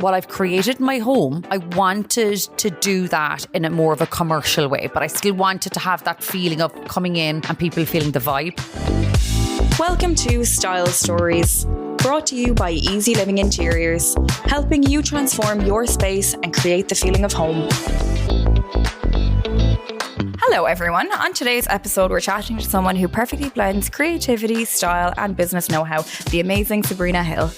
what I've created in my home, I wanted to do that in a more of a commercial way, but I still wanted to have that feeling of coming in and people feeling the vibe. Welcome to Style Stories, brought to you by Easy Living Interiors, helping you transform your space and create the feeling of home. Hello everyone. On today's episode, we're chatting to someone who perfectly blends creativity, style and business know-how, the amazing Sabrina Hill.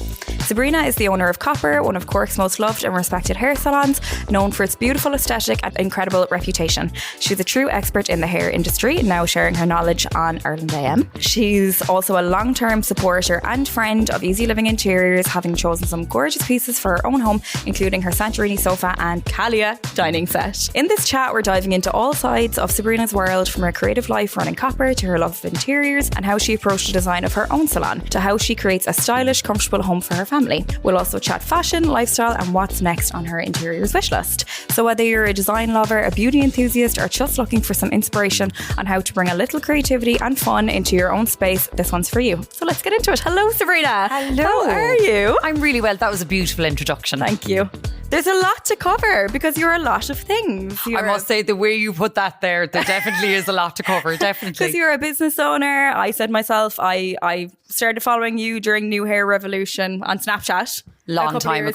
Sabrina is the owner of Kopper, one of Cork's most loved and respected hair salons, known for its beautiful aesthetic and incredible reputation. She's a true expert in the hair industry, now sharing her knowledge on Ireland AM. She's also a long-term supporter and friend of Easy Living Interiors, having chosen some gorgeous pieces for her own home, including her Santorini sofa and Calia dining set. In this chat, we're diving into all sides of Sabrina's world, from her creative life running Kopper to her love of interiors and how she approached the design of her own salon, to how she creates a stylish, comfortable home for her family. We'll also chat fashion, lifestyle and what's next on her interiors wish list. So whether you're a design lover, a beauty enthusiast or just looking for some inspiration on how to bring a little creativity and fun into your own space, this one's for you. So let's get into it. Hello Sabrina. Hello. How are you? I'm really well. That was a beautiful introduction. Thank you. There's a lot to cover because you're a lot of things. I must say, the way you put that there definitely is a lot to cover, definitely. Because you're a business owner. I said myself, I started following you during New Hair Revolution on Snapchat. A long time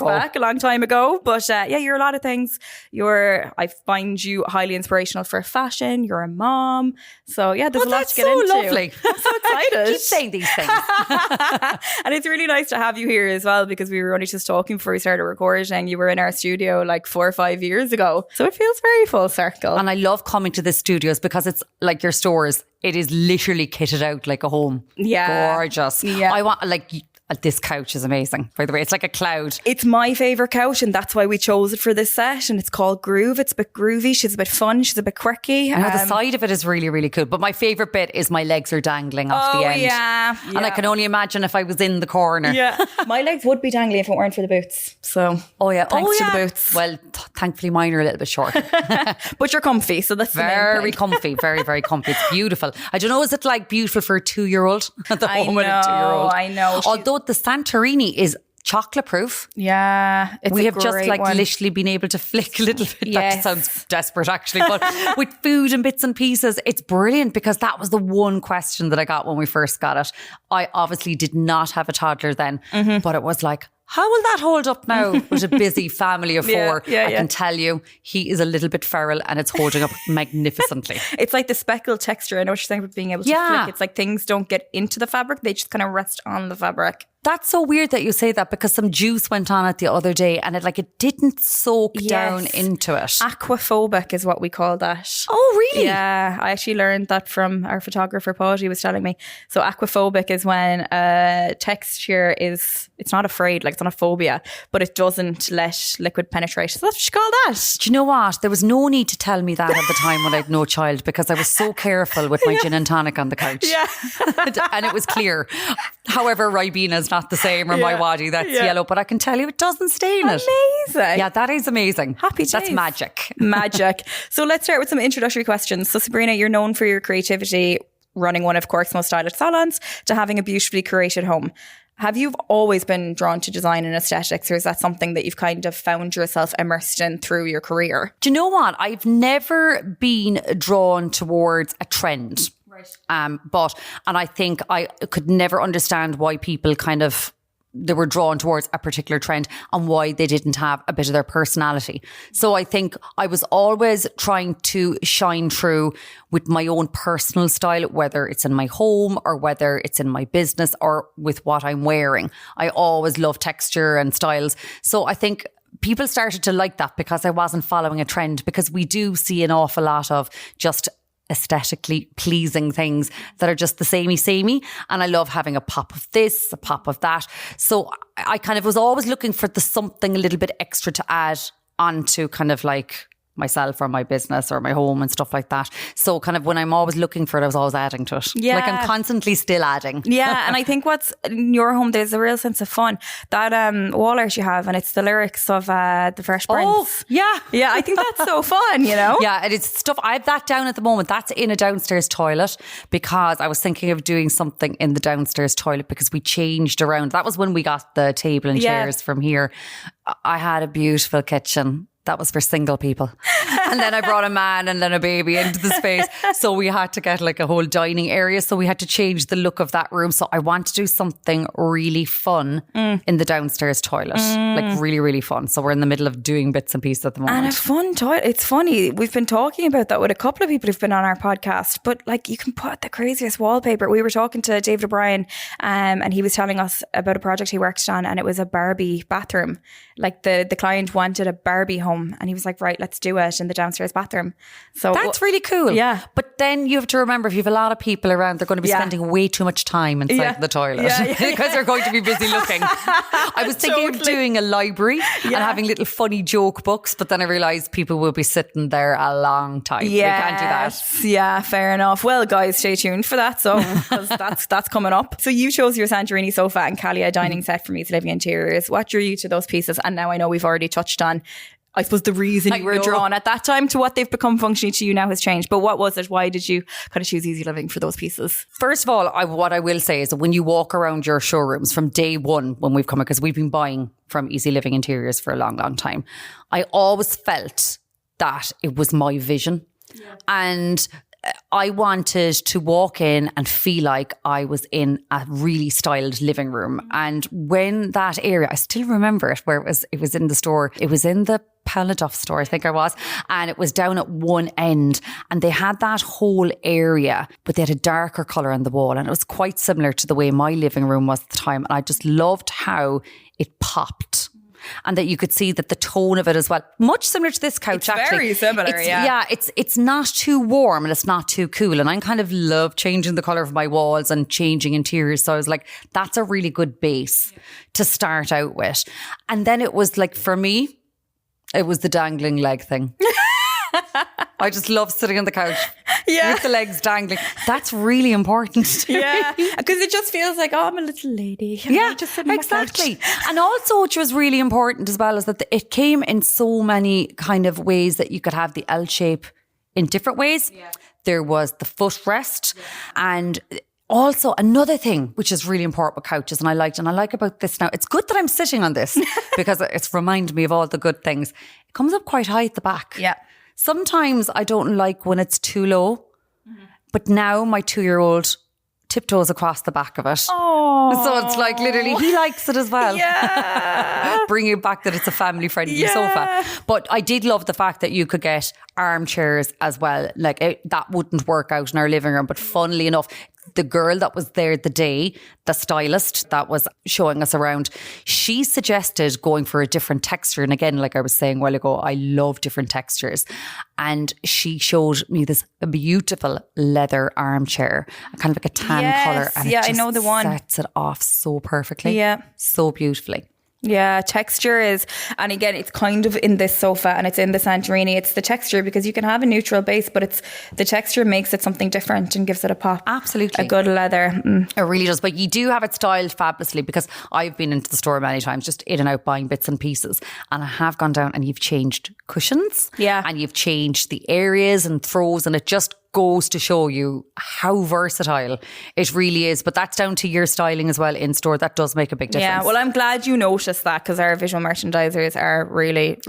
ago. But yeah, you're a lot of things. I find you highly inspirational for fashion. You're a mom. So yeah, there's a lot to get into. That's so lovely. I'm so excited. Keep saying these things. And it's really nice to have you here as well, because we were only just talking before we started recording. You were in our studio like 4 or 5 years ago. So it feels very full circle. And I love coming to the studios because it's like your stores. It is literally kitted out like a home. Yeah. Gorgeous. Yeah. I want this couch is amazing, by the way. It's like a cloud. It's my favourite couch, and that's why we chose it for this set. And it's called Groove. It's a bit groovy. She's a bit fun. She's a bit quirky. I know the side of it is really, really cool. But my favourite bit is my legs are dangling off the end. Yeah. And I can only imagine if I was in the corner. Yeah. My legs would be dangling if it weren't for the boots. So, thanks to the boots. Well, thankfully mine are a little bit short. But you're comfy, so that's very comfy. Very, very comfy. It's beautiful. I don't know, is it like beautiful for a 2-year-old? At the moment, a 2-year-old. I know. Although the Santorini is chocolate proof. Yeah. We have just literally been able to flick a little bit. Yes. That sounds desperate actually, but with food and bits and pieces, it's brilliant, because that was the one question that I got when we first got it. I obviously did not have a toddler then, but it was like, how will that hold up now with a busy family of 4? I can tell you, he is a little bit feral and it's holding up magnificently. It's like the speckled texture. I know what you're saying about being able to flick. It's like things don't get into the fabric. They just kind of rest on the fabric. That's so weird that you say that, because some juice went on it the other day and it didn't soak down into it. Aquaphobic is what we call that. Oh, really? Yeah. I actually learned that from our photographer, Paul. He was telling me. So aquaphobic is when texture is, it's not afraid, like it's not a phobia, but it doesn't let liquid penetrate. So that's what you call that. Do you know what? There was no need to tell me that at the time when I had no child, because I was so careful with my gin and tonic on the couch. Yeah. And it was clear. However, Ribena's not the same, or my wadi, that's yellow, but I can tell you it doesn't stain it. Amazing. Yeah, that is amazing. Happy days. That's magic. Magic. So let's start with some introductory questions. So Sabrina, you're known for your creativity, running one of Cork's most stylish salons, to having a beautifully curated home. Have you always been drawn to design and aesthetics, or is that something that you've kind of found yourself immersed in through your career? Do you know what? I've never been drawn towards a trend. Right. And I think I could never understand why people they were drawn towards a particular trend and why they didn't have a bit of their personality. So I think I was always trying to shine through with my own personal style, whether it's in my home or whether it's in my business or with what I'm wearing. I always love texture and styles. So I think people started to like that because I wasn't following a trend, because we do see an awful lot of just aesthetically pleasing things that are just the samey. And I love having a pop of this, a pop of that. So I kind of was always looking for something a little bit extra to add onto kind of like myself or my business or my home and stuff like that. So kind of when I'm always looking for it, I was always adding to it. Yeah. Like I'm constantly still adding. Yeah, and I think what's in your home, there's a real sense of fun. That wall art you have, and it's the lyrics of The Fresh Prince. Oh, yeah. Yeah, I think that's so fun, you know? Yeah, and it's stuff, I have that down at the moment. That's in a downstairs toilet because I was thinking of doing something in the downstairs toilet because we changed around. That was when we got the table and chairs from here. I had a beautiful kitchen. That was for single people. And then I brought a man and then a baby into the space. So we had to get like a whole dining area. So we had to change the look of that room. So I want to do something really fun in the downstairs toilet. Like really, really fun. So we're in the middle of doing bits and pieces at the moment. And a fun toilet. It's funny. We've been talking about that with a couple of people who've been on our podcast. But like you can put the craziest wallpaper. We were talking to David O'Brien and he was telling us about a project he worked on, and it was a Barbie bathroom. Like the client wanted a Barbie home. And he was like, right, let's do it in the downstairs bathroom. So that's really cool. Yeah. But then you have to remember, if you have a lot of people around, they're going to be spending way too much time inside the toilet because they're going to be busy looking. I was thinking of doing a library and having little funny joke books, but then I realised people will be sitting there a long time. Yeah. We can't do that. Yeah, fair enough. Well, guys, stay tuned for that. So that's coming up. So you chose your Santorini sofa and Kalia dining set for Easy Living Interiors. What drew you to those pieces? And now I know we've already touched on, I suppose, the reason you were drawn at that time to what they've become functionally to you now has changed. But what was it? Why did you kind of choose Easy Living for those pieces? First of all, what I will say is that when you walk around your showrooms from day one, when we've come in, because we've been buying from Easy Living Interiors for a long, long time, I always felt that it was my vision. Yeah. And I wanted to walk in and feel like I was in a really styled living room. And when that area, I still remember it, where it was in the store. It was in the Paula Duff store, I think I was. And it was down at one end. And they had that whole area, but they had a darker colour on the wall. And it was quite similar to the way my living room was at the time. And I just loved how it popped. And that you could see that the tone of it as well, much similar to this couch. It's actually. very similar, Yeah, it's not too warm and it's not too cool. And I kind of love changing the colour of my walls and changing interiors. So I was like, that's a really good base to start out with. And then it was like, for me, it was the dangling leg thing. I just love sitting on the couch with the legs dangling. That's really important. Yeah, because it just feels like, oh, I'm a little lady. Yeah, just sitting on my exactly. couch. And also, which was really important as well, is that it came in so many kind of ways that you could have the L shape in different ways. Yeah. There was the footrest and also another thing which is really important with couches, and I like about this now, it's good that I'm sitting on this because it's reminded me of all the good things. It comes up quite high at the back. Yeah. Sometimes I don't like when it's too low, but now my 2-year-old tiptoes across the back of it. Oh, so it's like literally he likes it as well. Yeah. Bringing it back that it's a family friendly sofa. But I did love the fact that you could get armchairs as well. Like that wouldn't work out in our living room, but funnily enough, the girl that was there the day, the stylist that was showing us around, she suggested going for a different texture. And again, like I was saying a while ago, I love different textures. And she showed me this beautiful leather armchair, kind of like a tan colour. And it just I know the one. Sets it off so perfectly. Yeah. So beautifully. Yeah, texture is, and again, it's kind of in this sofa and it's in the Santorini. It's the texture, because you can have a neutral base, but it's the texture makes it something different and gives it a pop. Absolutely. A good leather. It really does. But you do have it styled fabulously, because I've been into the store many times, just in and out buying bits and pieces. And I have gone down and you've changed cushions. Yeah. And you've changed the areas and throws, and it just goes to show you how versatile it really is. But that's down to your styling as well in store. That does make a big difference. Yeah, well, I'm glad you noticed that, because our visual merchandisers are really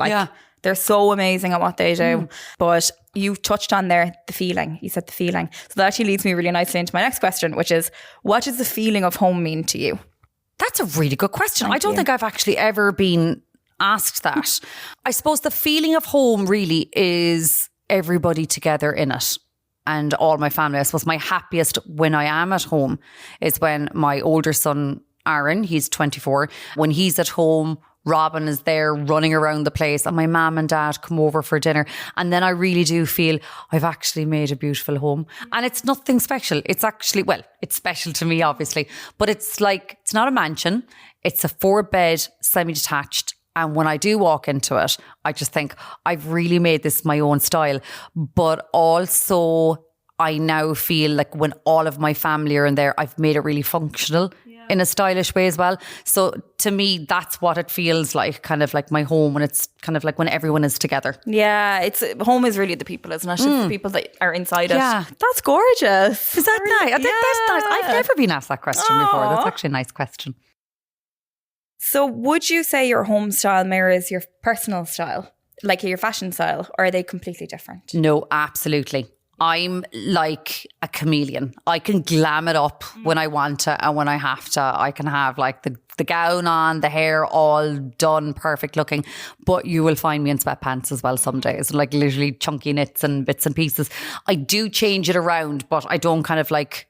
they're so amazing at what they do. But you touched on there the feeling. You said the feeling. So that actually leads me really nicely into my next question, which is, what does the feeling of home mean to you? That's a really good question. I don't think I've actually ever been asked that. I suppose the feeling of home really is everybody together in it. And all my family. I suppose my happiest when I am at home is when my older son, Aaron, he's 24, when he's at home, Robin is there running around the place, and my mum and dad come over for dinner. And then I really do feel I've actually made a beautiful home. And it's nothing special. It's actually, well, it's special to me, obviously, but it's like, it's not a mansion. It's a 4-bed, semi-detached And when I do walk into it, I just think I've really made this my own style. But also I now feel like when all of my family are in there, I've made it really functional in a stylish way as well. So to me, that's what it feels like, kind of like my home, when it's kind of like when everyone is together. Yeah, home is really the people, isn't it? It's the people that are inside it. Yeah. That's gorgeous. Is that nice? I think that's nice. I've never been asked that question before. That's actually a nice question. So would you say your home style mirrors your personal style, like your fashion style, or are they completely different? No, absolutely. I'm like a chameleon. I can glam it up when I want to and when I have to. I can have like the gown on, the hair all done, perfect looking. But you will find me in sweatpants as well some days, like literally chunky knits and bits and pieces. I do change it around, but I don't kind of like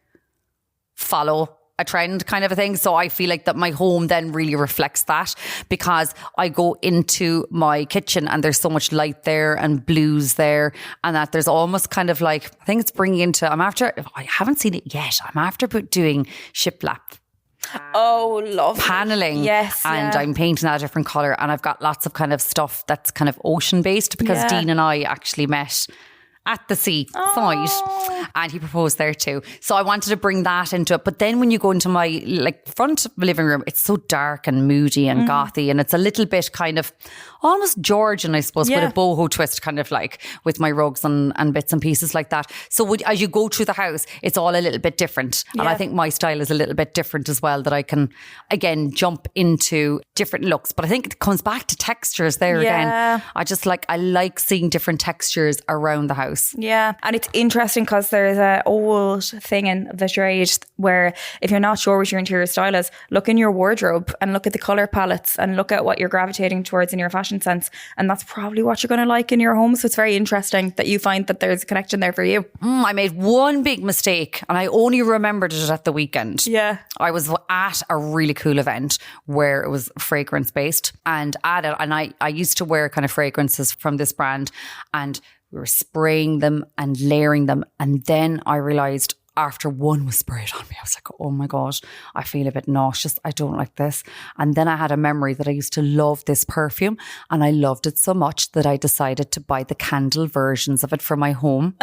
follow a trend kind of a thing. So I feel like that my home then really reflects that, because I go into my kitchen and there's so much light there and blues there, and that there's almost kind of like, I think it's bringing into, I haven't seen it yet. I'm after doing shiplap. Oh, love paneling. Yes. And I'm painting that a different colour, and I've got lots of kind of stuff that's kind of ocean based, because Dean and I actually met at the sea side, and he proposed there too. So I wanted to bring that into it. But then when you go into my like front living room, it's so dark and moody and gothy, and it's a little bit kind of almost Georgian, I suppose, with a boho twist, kind of like with my rugs and bits and pieces like that. So as you go through the house, it's all a little bit different. And I think my style is a little bit different as well, that I can, again, jump into different looks. But I think it comes back to textures there again. I like seeing different textures around the house. Yeah, and it's interesting because there's an old thing in the trade where if you're not sure what your interior style is, look in your wardrobe and look at the colour palettes and look at what you're gravitating towards in your fashion sense, and that's probably what you're going to like in your home. So it's very interesting that you find that there's a connection there for you. I made one big mistake, and I only remembered it at the weekend. Yeah, I was at a really cool event where it was fragrance based, and at it, and I used to wear kind of fragrances from this brand, and we were spraying them and layering them. And then I realised after one was sprayed on me, I was like, oh my God, I feel a bit nauseous. I don't like this. And then I had a memory that I used to love this perfume, and I loved it so much that I decided to buy the candle versions of it for my home.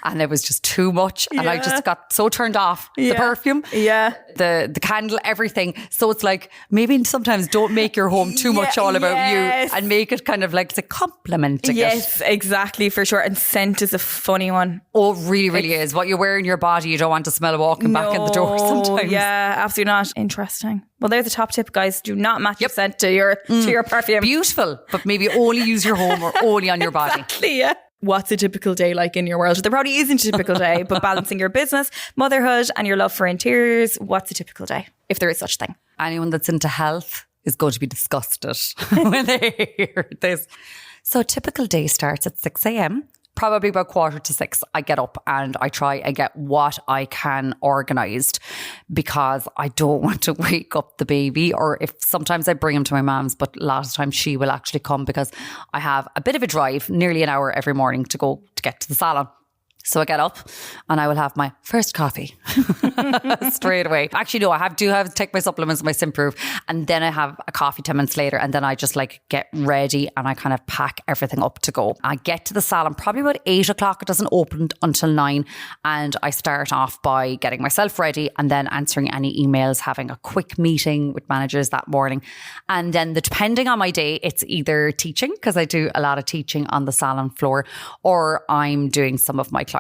And it was just too much. And I just got so turned off the perfume, the candle, everything. So it's like, maybe sometimes don't make your home too much all about you, and make it kind of like it's a complimenting it. Yes, exactly, for sure. And scent is a funny one. Oh, it really, really is. What you wear in your body, you don't want to smell walking back in the door sometimes. Yeah, absolutely not. Interesting. Well, there's a top tip, guys. Do not match your scent to your perfume. Beautiful, but maybe only use your home or only on your body. Exactly, yeah. What's a typical day like in your world? There probably isn't a typical day, but balancing your business, motherhood, and your love for interiors, what's a typical day, if there is such thing? Anyone that's into health is going to be disgusted when they hear this. So a typical day starts at 6 a.m. Probably about 5:45, I get up and I try and get what I can organised, because I don't want to wake up the baby. Or if sometimes I bring him to my mum's, but a lot of times she will actually come, because I have a bit of a drive, nearly an hour every morning to go to get to the salon. So I get up and I will have my first coffee straight away. Actually, no, I do have to take my supplements, my Simprove, and then I have a coffee 10 minutes later, and then I just like get ready and I kind of pack everything up to go. I get to the salon probably about 8 o'clock. It doesn't open until 9, and I start off by getting myself ready and then answering any emails, having a quick meeting with managers that morning. And then depending on my day, it's either teaching, because I do a lot of teaching on the salon floor, or I'm doing some of my clients.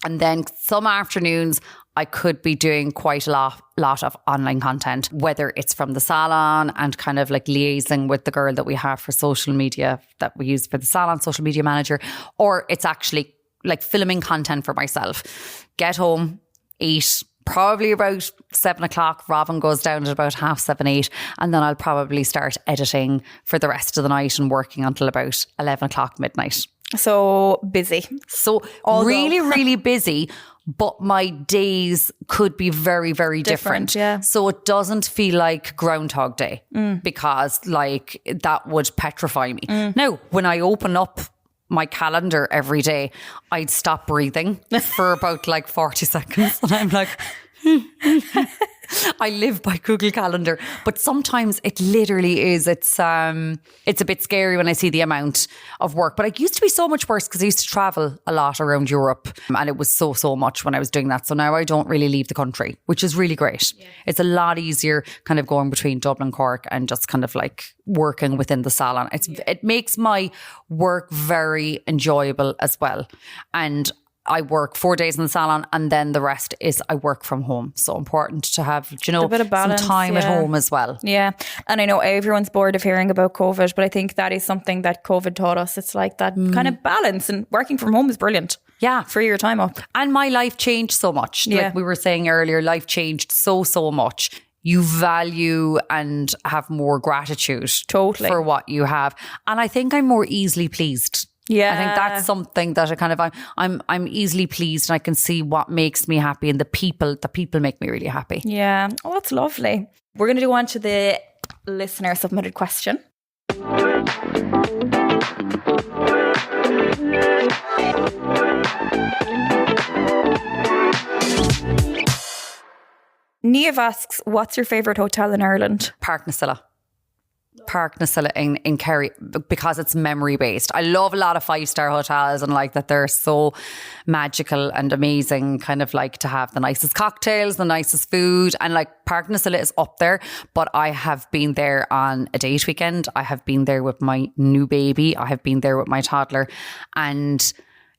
And then some afternoons I could be doing quite a lot of online content, whether it's from the salon and kind of like liaising with the girl that we have for social media that we use for the salon, social media manager, or it's actually like filming content for myself. Get home, eat, probably about 7 o'clock. Robin goes down at about 7:30, 8, and then I'll probably start editing for the rest of the night and working until about 11 o'clock midnight. So busy. So really busy, but my days could be very, very different. Yeah. So it doesn't feel like Groundhog Day, because like that would petrify me. Now, when I open up my calendar every day, I'd stop breathing for about like 40 seconds, and I'm like... I live by Google Calendar, but sometimes it literally is. It's a bit scary when I see the amount of work. But it used to be so much worse because I used to travel a lot around Europe, and it was so much when I was doing that. So now I don't really leave the country, which is really great. Yeah. It's a lot easier kind of going between Dublin, Cork, and just kind of like working within the salon. It makes my work very enjoyable as well. And I work 4 days in the salon, and then the rest is I work from home. So important to have, a bit of balance, some time at home as well. Yeah. And I know everyone's bored of hearing about COVID, but I think that is something that COVID taught us. It's like that kind of balance, and working from home is brilliant. Yeah. Free your time up. And my life changed so much. Yeah. Like we were saying earlier, life changed so much. You value and have more gratitude for what you have. And I think I'm more easily pleased. Yeah. I think that's something that I kind of, I'm easily pleased, and I can see what makes me happy, and the people make me really happy. Yeah. Oh, that's lovely. We're going to go on to the listener submitted question. Niamh asks, what's your favourite hotel in Ireland? Park Nasilla in Kerry, because it's memory based. I love a lot of 5-star hotels, and like that they're so magical and amazing, kind of like to have the nicest cocktails, the nicest food, and like Park Nasilla is up there. But I have been there on a date weekend. I have been there with my new baby. I have been there with my toddler, and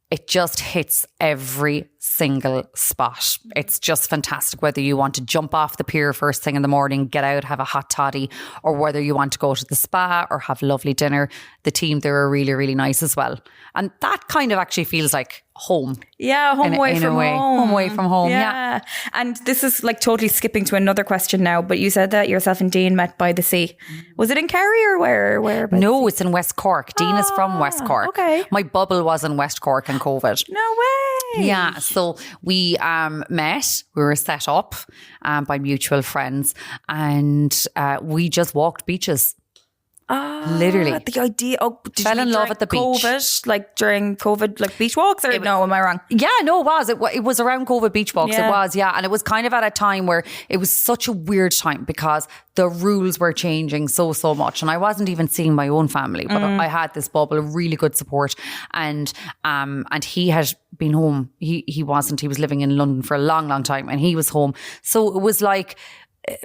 it just hits every single spot. It's just fantastic, whether you want to jump off the pier first thing in the morning, get out, have a hot toddy, or whether you want to go to the spa or have lovely dinner. The team there are really, really nice as well. And that kind of actually feels like home. Yeah, home away from home. Home away from home, yeah. And this is like totally skipping to another question now, but you said that yourself and Dean met by the sea. Was it in Kerry or where? No, it's in West Cork. Dean is from West Cork. Okay. My bubble was in West Cork in COVID. No way. Yeah, so we met, we were set up by mutual friends, and we just walked beaches. Literally. The idea. Fell in love at the beach. COVID, like during COVID, like beach walks, or no, am I wrong? Yeah, no, it was. It was around COVID beach walks. Yeah. It was, yeah. And it was kind of at a time where it was such a weird time because the rules were changing so much. And I wasn't even seeing my own family, but I had this bubble of really good support. And he had been home. He wasn't. He was living in London for a long time, and he was home. So it was like,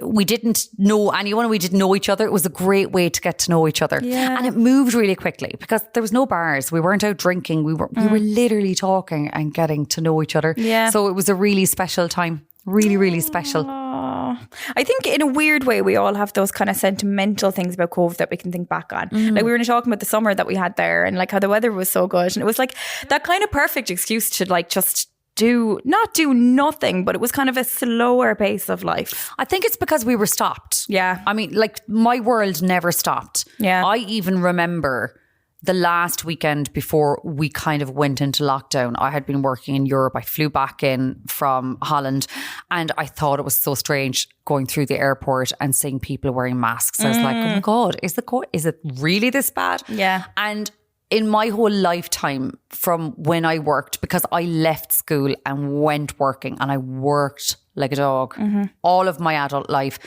we didn't know anyone. We didn't know each other. It was a great way to get to know each other. Yeah. And it moved really quickly because there was no bars. We weren't out drinking. We were literally talking and getting to know each other. Yeah. So it was a really special time. Really, really special. I think in a weird way, we all have those kind of sentimental things about COVID that we can think back on. Like we were talking about the summer that we had there, and like how the weather was so good. And it was like that kind of perfect excuse to like just not do nothing, but it was kind of a slower pace of life. I think it's because we were stopped. Yeah. I mean, like my world never stopped. Yeah. I even remember the last weekend before we kind of went into lockdown. I had been working in Europe. I flew back in from Holland, and I thought it was so strange going through the airport and seeing people wearing masks. I was like, oh my God, is it really this bad? Yeah. And in my whole lifetime from when I worked, because I left school and went working, and I worked like a dog all of my adult life,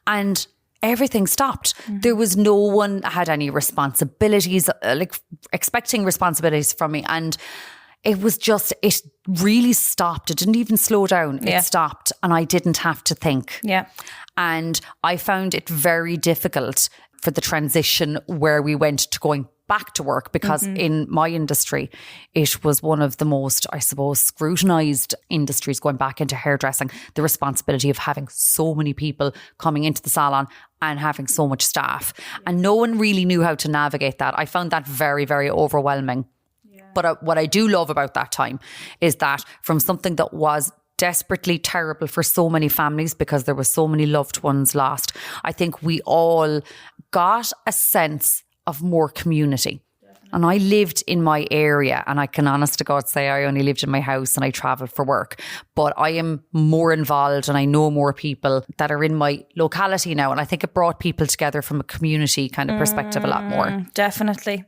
and everything stopped. There was no one had any responsibilities, like expecting responsibilities from me. And it was just, it really stopped. It didn't even slow down. It stopped, and I didn't have to think. Yeah. And I found it very difficult for the transition where we went to going back to work, because in my industry, it was one of the most, I suppose, scrutinised industries, going back into hairdressing. The responsibility of having so many people coming into the salon and having so much staff. And no one really knew how to navigate that. I found that very, very overwhelming. Yeah. But what I do love about that time is that from something that was desperately terrible for so many families, because there were so many loved ones lost, I think we all got a sense of more community. Definitely. And I lived in my area, and I can honest to God say I only lived in my house and I travelled for work, but I am more involved and I know more people that are in my locality now, and I think it brought people together from a community kind of perspective a lot more. Definitely.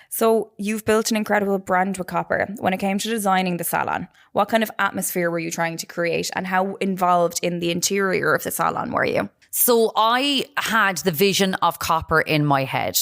So you've built an incredible brand with Kopper. When it came to designing the salon, what kind of atmosphere were you trying to create and how involved in the interior of the salon were you? So I had the vision of Kopper in my head.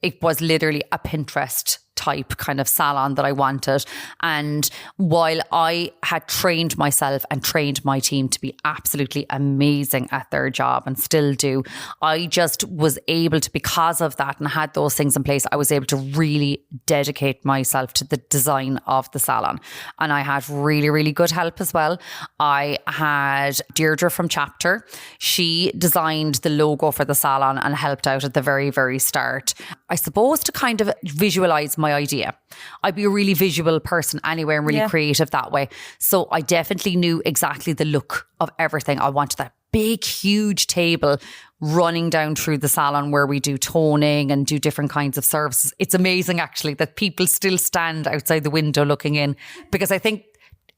It was literally a Pinterest type kind of salon that I wanted. And while I had trained myself and trained my team to be absolutely amazing at their job and still do, I just was able to, because of that and had those things in place, I was able to really dedicate myself to the design of the salon. And I had really, really good help as well. I had Deirdre from Chapter. She designed the logo for the salon and helped out at the very, very start. I suppose to kind of visualize my idea. I'd be a really visual person anyway and really creative that way. So I definitely knew exactly the look of everything. I wanted that big, huge table running down through the salon where we do toning and do different kinds of services. It's amazing actually that people still stand outside the window looking in, because I think,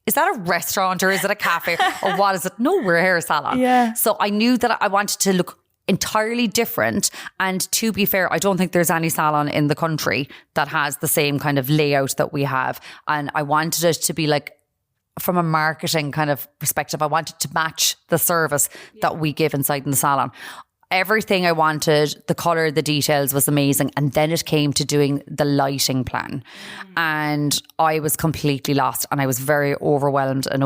is that a restaurant or is it a cafe or what is it? No, we're a hair salon. Yeah. So I knew that I wanted to look entirely different. And to be fair, I don't think there's any salon in the country that has the same kind of layout that we have. And I wanted it to be like, from a marketing kind of perspective, I wanted to match the service that we give inside in the salon. Everything I wanted, the colour, the details was amazing. And then it came to doing the lighting plan. And I was completely lost and I was very overwhelmed and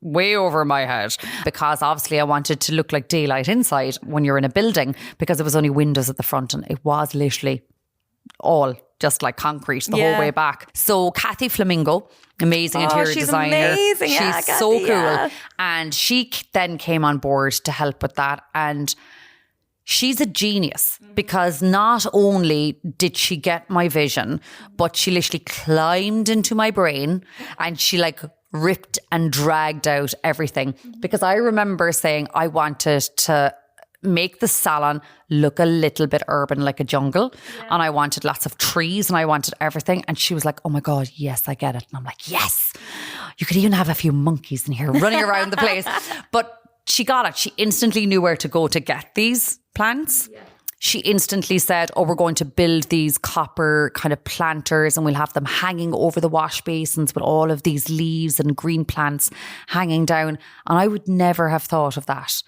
way over my head, because obviously I wanted to look like daylight inside when you're in a building, because there was only windows at the front and it was literally all just like concrete the whole way back. So Kathy Flamingo, amazing interior designer. Amazing. She's so cool. And she then came on board to help with that. And she's a genius, because not only did she get my vision, but she literally climbed into my brain and she ripped and dragged out everything. Because I remember saying I wanted to make the salon look a little bit urban, like a jungle. And I wanted lots of trees and I wanted everything. And she was like, oh my God, yes, I get it. And I'm like, yes, you could even have a few monkeys in here running around the place. But she got it. She instantly knew where to go to get these plants. Yeah. She instantly said, oh, we're going to build these Kopper kind of planters and we'll have them hanging over the wash basins with all of these leaves and green plants hanging down. And I would never have thought of that.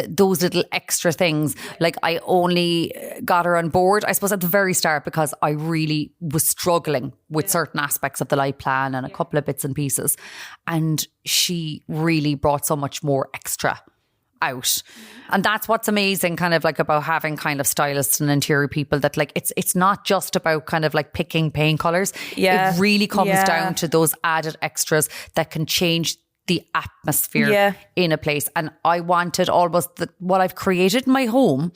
Those little extra things. I only got her on board, I suppose, at the very start, because I really was struggling with certain aspects of the light plan and a couple of bits and pieces. And she really brought so much more extra out. And that's what's amazing kind of about having kind of stylists and interior people, that it's not just about kind of picking paint colours. Yeah. It really comes down to those added extras that can change the atmosphere in a place. And I wanted almost what I've created in my home,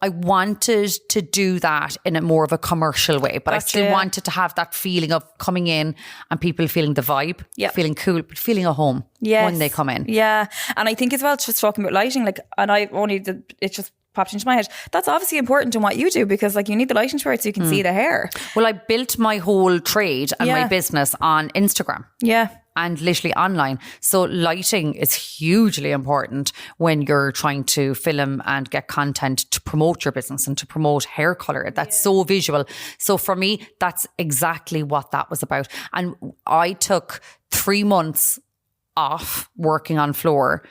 I wanted to do that in a more of a commercial way, but I still wanted to have that feeling of coming in and people feeling the vibe, feeling cool, but feeling at home when they come in. Yeah. And I think as well, just talking about lighting, it just popped into my head. That's obviously important in what you do, because you need the lighting for it so you can see the hair. Well, I built my whole trade and my business on Instagram. Yeah. And literally online. So lighting is hugely important when you're trying to film and get content to promote your business and to promote hair colour. That's so visual. So for me, that's exactly what that was about. And I took 3 months off working on floor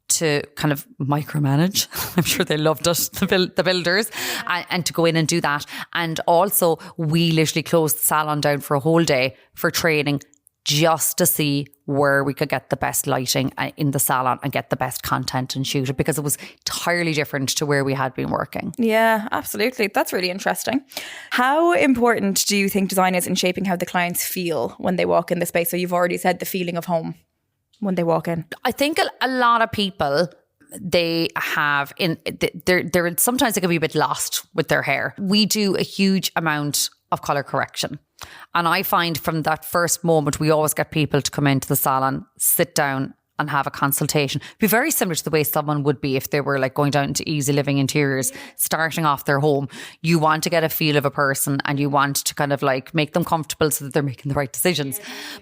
to kind of micromanage. I'm sure they loved it, the builders, and to go in and do that. And also we literally closed the salon down for a whole day for training, just to see where we could get the best lighting in the salon and get the best content and shoot it, because it was entirely different to where we had been working. Yeah, absolutely. That's really interesting. How important do you think design is in shaping how the clients feel when they walk in the space? So you've already said the feeling of home when they walk in. I think a lot of people, they have they're sometimes they can be a bit lost with their hair. We do a huge amount of colour correction. And I find from that first moment, we always get people to come into the salon, sit down and have a consultation. It'd be very similar to the way someone would be if they were like going down to Easy Living Interiors, starting off their home. You want to get a feel of a person and you want to kind of like make them comfortable so that they're making the right decisions.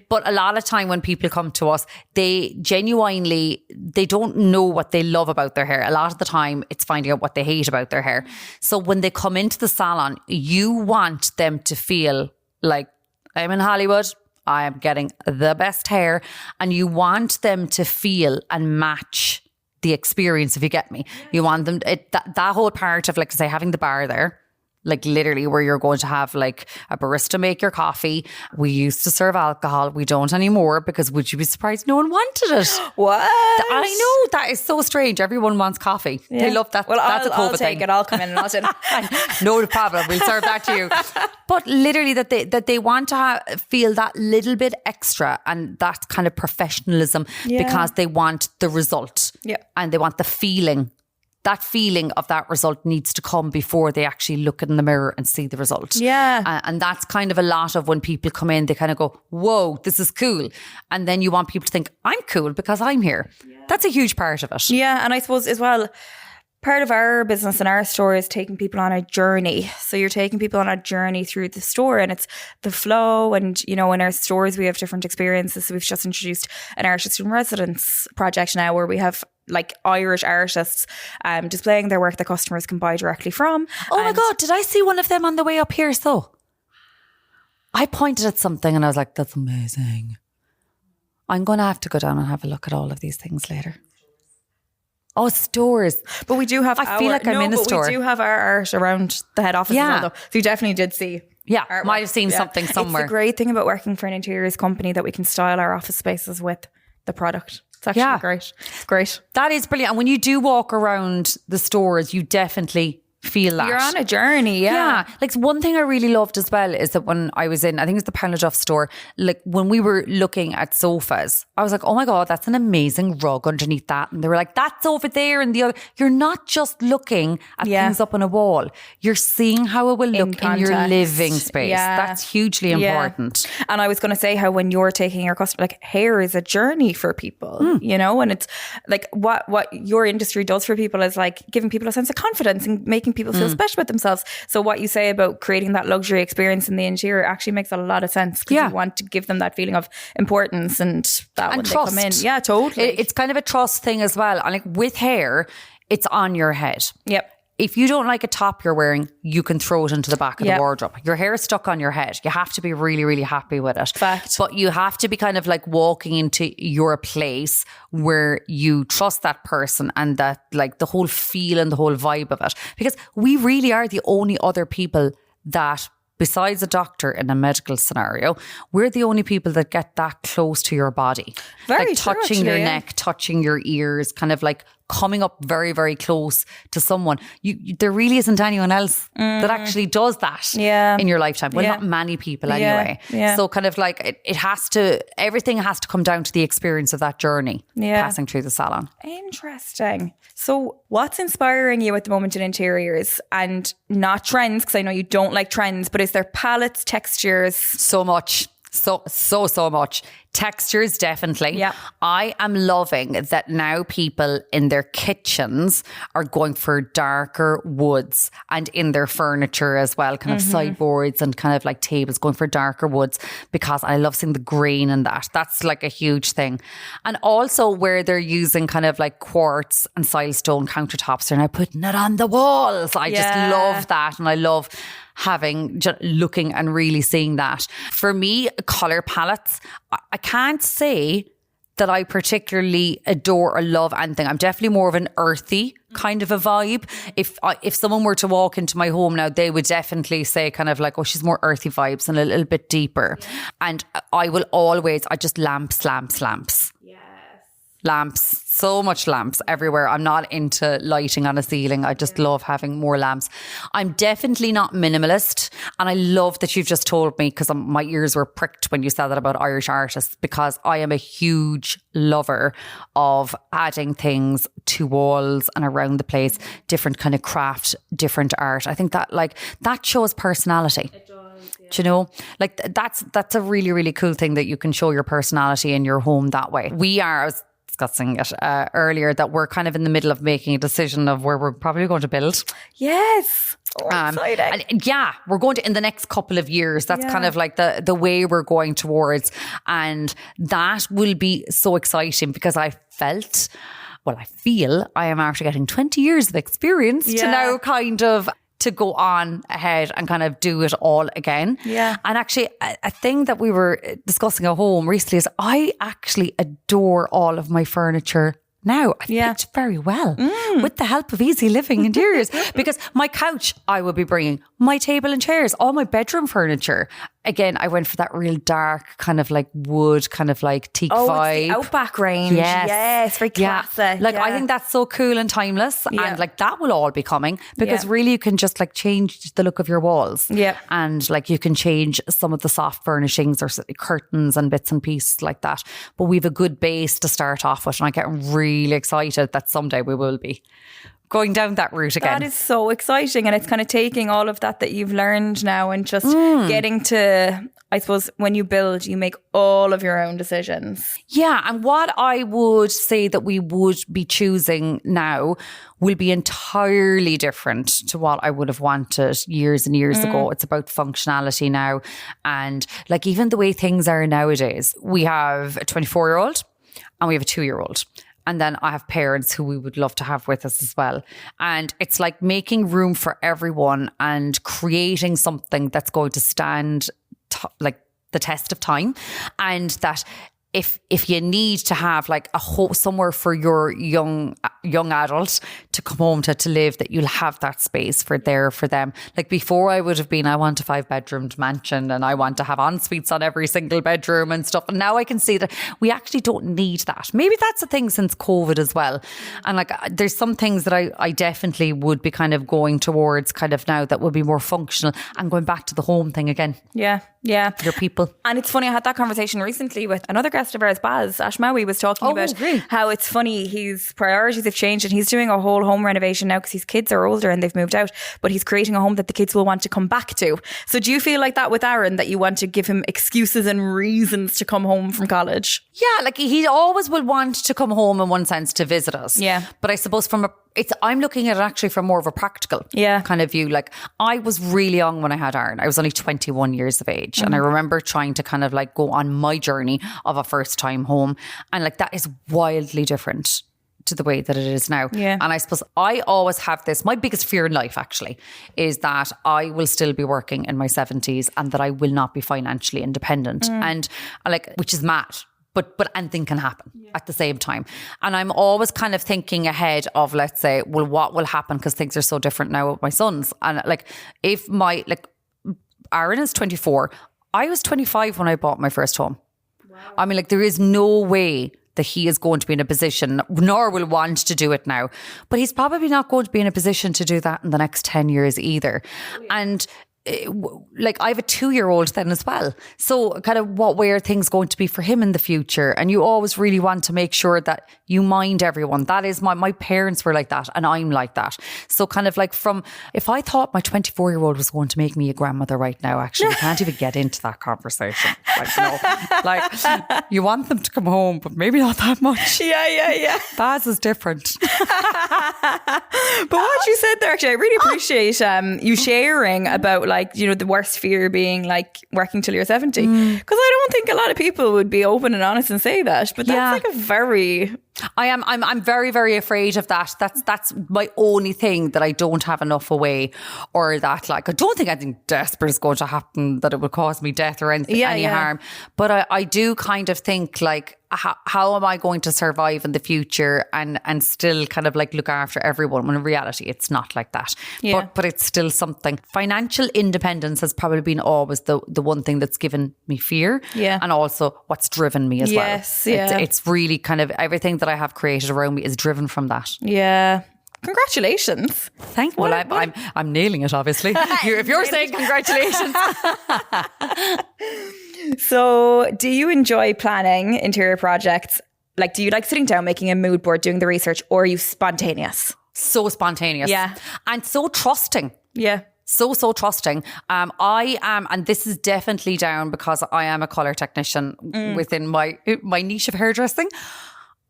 But a lot of time when people come to us, they genuinely, they don't know what they love about their hair. A lot of the time it's finding out what they hate about their hair. So when they come into the salon, you want them to feel like, I'm in Hollywood, I am getting the best hair, and you want them to feel and match the experience, if you get me. You want them, that whole part of, like, say, having the bar there, like literally where you're going to have like a barista make your coffee. We used to serve alcohol. We don't anymore because would you be surprised no one wanted it? What? I know, that is so strange. Everyone wants coffee. Yeah. They love that. Well, that's a COVID I'll take thing. it. I'll come in and I'll say, no problem. We'll serve that to you. But literally that they want to feel that little bit extra and that kind of professionalism because they want the result and they want the feeling. That feeling of that result needs to come before they actually look in the mirror and see the result. Yeah. And that's kind of a lot of when people come in, they kind of go, whoa, this is cool. And then you want people to think, I'm cool because I'm here. Yeah. That's a huge part of it. Yeah. And I suppose as well, part of our business and our store is taking people on a journey. So you're taking people on a journey through the store and it's the flow. And, you know, in our stores, we have different experiences. So we've just introduced an artist in residence project now where we have like Irish artists displaying their work that customers can buy directly from. Oh my God, did I see one of them on the way up here? So I pointed at something and I was like, that's amazing. I'm going to have to go down and have a look at all of these things later. Oh, stores. But we do have I feel like I'm in a store. We do have our art around the head office as well, though. So you definitely did see. Yeah, artwork. Might have seen something somewhere. It's the great thing about working for an interiors company that we can style our office spaces with the product. It's actually great. It's great. That is brilliant. And when you do walk around the stores, you definitely feel that. You're on a journey, yeah. Like one thing I really loved as well is that when I was in, I think it was the Pound Duff store, like when we were looking at sofas, I was like, oh my God, that's an amazing rug underneath that. And they were like, that's over there and the other. You're not just looking at things up on a wall. You're seeing how it will look in your living space. Yeah. That's hugely important. And I was going to say how when you're taking your customer, like hair is a journey for people, you know, and it's like what your industry does for people is like giving people a sense of confidence and making people feel special about themselves. So what you say about creating that luxury experience in the interior actually makes a lot of sense because you want to give them that feeling of importance and that when trust. They come in. Yeah, totally. It's kind of a trust thing as well. And like with hair, it's on your head. Yep. If you don't like a top you're wearing, you can throw it into the back of the wardrobe. Your hair is stuck on your head. You have to be really, really happy with it. Fact. But you have to be kind of like walking into your place where you trust that person and that like the whole feel and the whole vibe of it. Because we really are the only other people that, besides a doctor in a medical scenario, we're the only people that get that close to your body. Very like true, touching actually, your neck, touching your ears, kind of like coming up very, very close to someone. There really isn't anyone else that actually does that in your lifetime. Well, not many people anyway. Yeah. So kind of like everything has to come down to the experience of that journey passing through the salon. Interesting. So what's inspiring you at the moment in interiors and not trends? Because I know you don't like trends, but is there palettes, textures? So much. So much. Textures, definitely. Yeah. I am loving that now people in their kitchens are going for darker woods and in their furniture as well, kind of sideboards and kind of like tables going for darker woods because I love seeing the grain in that. That's like a huge thing. And also where they're using kind of like quartz and silestone countertops, they're now putting it on the walls. I just love that. And I love looking and really seeing that. For me, colour palettes, I can't say that I particularly adore or love anything. I'm definitely more of an earthy kind of a vibe. If someone were to walk into my home now, they would definitely say kind of like, oh, she's more earthy vibes and a little bit deeper. And I just lamps. Lamps, so much lamps everywhere. I'm not into lighting on a ceiling. I just love having more lamps. I'm definitely not minimalist. And I love that you've just told me, because my ears were pricked when you said that about Irish artists, because I am a huge lover of adding things to walls and around the place, different kind of craft, different art. I think that that shows personality. It does. Yeah. Do you know, like that's a really, really cool thing that you can show your personality in your home that way. I was discussing it earlier, that we're kind of in the middle of making a decision of where we're probably going to build. Yes. Oh, exciting. And yeah, we're going to in the next couple of years. That's kind of like the way we're going towards. And that will be so exciting because I feel I am after getting 20 years of experience to now kind of to go on ahead and kind of do it all again. Yeah. And actually a thing that we were discussing at home recently is I actually adore all of my furniture now. I picked very well with the help of easy living interiors because my couch I will be bringing, my table and chairs, all my bedroom furniture. Again, I went for that real dark kind of like wood, kind of like teak vibe. It's the Outback range. Yes, very classic. Like I think that's so cool and timeless, and like that will all be coming because really you can just like change the look of your walls. Yeah, and like you can change some of the soft furnishings or curtains and bits and pieces like that. But we've a good base to start off with, and I get really excited that someday we will be going down that route again. That is so exciting, and it's kind of taking all of that you've learned now and just getting to, I suppose, when you build, you make all of your own decisions. Yeah, and what I would say that we would be choosing now will be entirely different to what I would have wanted years and years ago. It's about functionality now, and like even the way things are nowadays. We have a 24-year-old and we have a 2-year-old. And then I have parents who we would love to have with us as well. And it's like making room for everyone and creating something that's going to stand like the test of time. And that if you need to have like somewhere for your young adult to come home to live, that you'll have that space for them. Like before I would have been, I want a 5-bedroomed mansion and I want to have en suites on every single bedroom and stuff. And now I can see that we actually don't need that. Maybe that's a thing since COVID as well. And like there's some things that I definitely would be kind of going towards kind of now that would be more functional and going back to the home thing again. Yeah. Yeah. Your people. And it's funny, I had that conversation recently with another guest of ours, Baz Ashmawi, was talking about how it's funny, his priorities have changed and he's doing a whole home renovation now because his kids are older and they've moved out, but he's creating a home that the kids will want to come back to. So do you feel like that with Aaron, that you want to give him excuses and reasons to come home from college? Yeah, like he always will want to come home in one sense to visit us. Yeah. But I suppose I'm looking at it actually from more of a practical kind of view. Like I was really young when I had Aaron. I was only 21 years of age. And I remember trying to kind of like go on my journey of a first time home. And like that is wildly different to the way that it is now. Yeah. And I suppose I always have this, my biggest fear in life actually is that I will still be working in my 70s and that I will not be financially independent. And like, which is mad. But anything can happen at the same time. And I'm always kind of thinking ahead of, let's say, well, what will happen? Because things are so different now with my sons. And like, if Aaron is 24, I was 25 when I bought my first home. Wow. I mean, like, there is no way that he is going to be in a position, nor will want to do it now. But he's probably not going to be in a position to do that in the next 10 years either. And like I have a 2-year-old then as well. So kind of what way are things going to be for him in the future? And you always really want to make sure that you mind everyone. That is my parents were like that and I'm like that. So kind of like if I thought my 24-year-old was going to make me a grandmother right now, actually, we can't even get into that conversation. Like, no, like you want them to come home, but maybe not that much. Yeah. Baz is different. But what you said there, actually, I really appreciate you sharing about like, you know, the worst fear being like working till you're 70. Because I don't think a lot of people would be open and honest and say that. But that's like a very... I'm very, very afraid of that. That's my only thing, that I don't have enough away, or that like I don't think anything desperate is going to happen that it would cause me death or anything, any harm. But I do kind of think like, how am I going to survive in the future and still kind of like look after everyone, when in reality it's not like that. But it's still something. Financial independence has probably been always the one thing that's given me fear, and also what's driven me as well. It's really kind of everything that I have created around me is driven from that. Yeah. Congratulations. Thank you. Well, I'm nailing it, obviously. If you're saying congratulations. So do you enjoy planning interior projects? Like, do you like sitting down, making a mood board, doing the research, or are you spontaneous? So spontaneous. Yeah. And so trusting. Yeah. So trusting. I am, and this is definitely down because I am a colour technician within my niche of hairdressing.